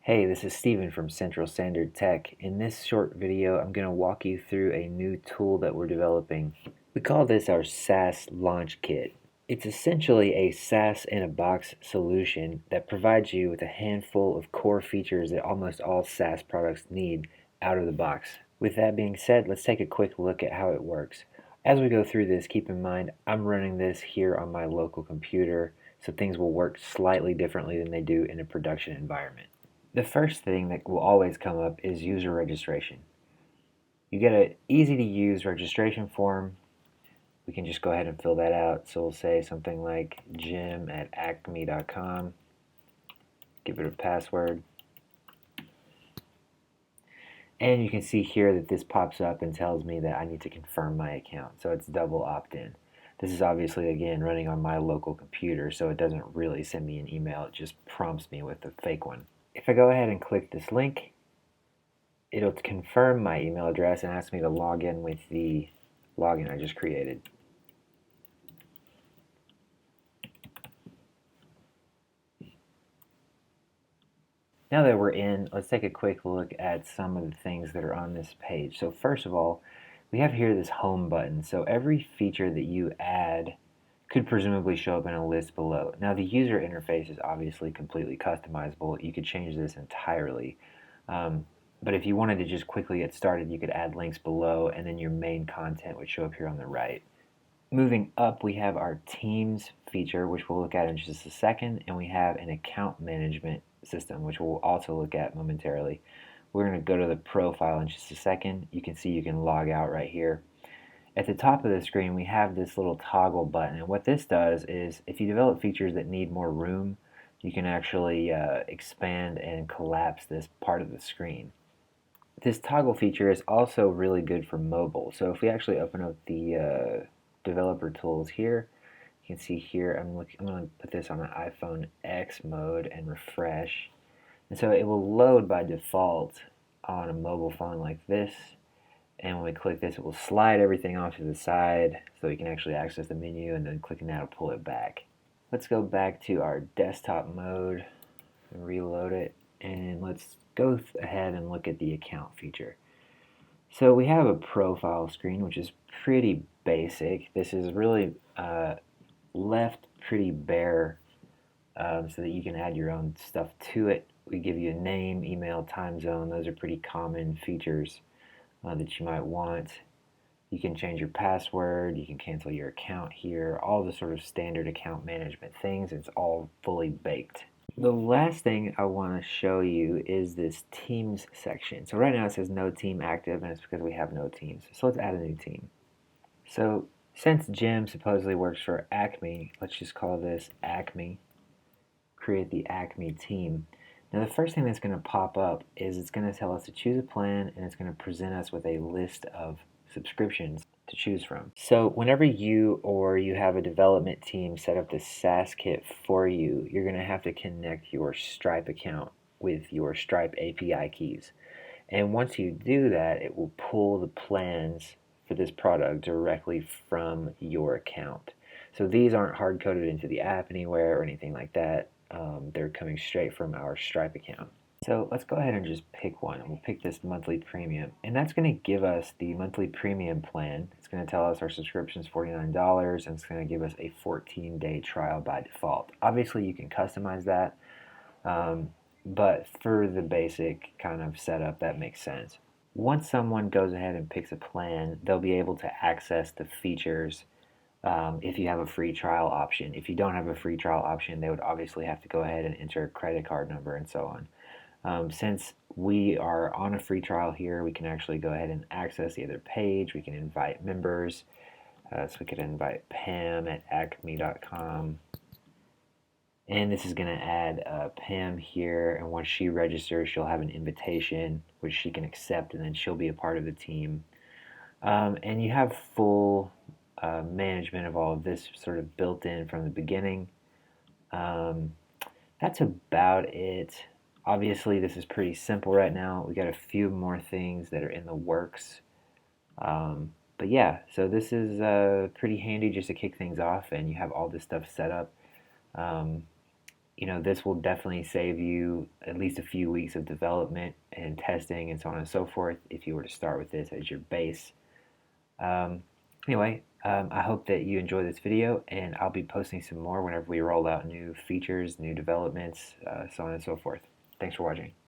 Hey, this is Steven from Central Standard Tech. In this short video, I'm going to walk you through a new tool that we're developing. We call this our SaaS Launch Kit. It's essentially a SaaS in a box solution that provides you with a handful of core features that almost all SaaS products need out of the box. With that being said, let's take a quick look at how it works. As we go through this, keep in mind I'm running this here on my local computer, so things will work slightly differently than they do in a production environment. The first thing that will always come up is user registration. You get an easy to use registration form. We can just go ahead and fill that out. So we'll say something like jim@acme.com, give it a password. And you can see here that this pops up and tells me that I need to confirm my account. So it's double opt-in. This is obviously, again, running on my local computer, so it doesn't really send me an email. It just prompts me with a fake one. If I go ahead and click this link, it'll confirm my email address and ask me to log in with the login I just created. Now that we're in, let's take a quick look at some of the things that are on this page. So first of all, we have here this home button. So every feature that you add could presumably show up in a list below. Now the user interface is obviously completely customizable. You could change this entirely. But if you wanted to just quickly get started, you could add links below and then your main content would show up here on the right. Moving up, we have our Teams feature, which we'll look at in just a second, and we have an account management system, which we'll also look at momentarily. We're going to go to the profile in just a second. You can see you can log out right here. At the top of the screen, we have this little toggle button, and what this does is if you develop features that need more room, you can actually expand and collapse this part of the screen. This toggle feature is also really good for mobile. So if we actually open up the developer tools here, you can see here I'm going to put this on an iPhone X mode and refresh. And so it will load by default on a mobile phone like this. And when we click this, it will slide everything off to the side so we can actually access the menu, and then clicking that will pull it back. Let's go back to our desktop mode and reload it. And let's go ahead and look at the account feature. So we have a profile screen, which is pretty basic. This is really left pretty bare so that you can add your own stuff to it. We give you a name, email, time zone. Those are pretty common features that you might want. You can change your password. You can cancel your account here. All the sort of standard account management things. It's all fully baked. The last thing I want to show you is this Teams section. So right now it says no team active, and it's because we have no teams. So let's add a new team. So since Jim supposedly works for Acme, let's just call this Acme. Create the Acme team. Now the first thing that's going to pop up is it's going to tell us to choose a plan, and it's going to present us with a list of subscriptions to choose from. So whenever you have a development team set up this SaaS kit for you, you're going to have to connect your Stripe account with your Stripe API keys. And once you do that, it will pull the plans for this product directly from your account. So these aren't hard-coded into the app anywhere or anything like that. They're coming straight from our Stripe account. So let's go ahead and just pick one, and we'll pick this monthly premium, and that's going to give us the monthly premium plan. It's going to tell us our subscription is $49, and it's going to give us a 14-day trial by default. Obviously you can customize that, but for the basic kind of setup, that makes sense. Once someone goes ahead and picks a plan, they'll be able to access the features if you have a free trial option. If you don't have a free trial option, they would obviously have to go ahead and enter a credit card number and so on. Since we are on a free trial here, we can actually go ahead and access the other page. We can invite members. So we could invite Pam at acme.com. And this is going to add Pam here, and once she registers, she'll have an invitation which she can accept, and then she'll be a part of the team. And you have full management of all of this sort of built in from the beginning. That's about it. Obviously, this is pretty simple right now. We got a few more things that are in the works. But yeah, so this is pretty handy just to kick things off, and you have all this stuff set up. this will definitely save you at least a few weeks of development and testing and so on and so forth if you were to start with this as your base. Um, anyway, I hope that you enjoy this video, and I'll be posting some more whenever we roll out new features, new developments, so on and so forth. Thanks for watching.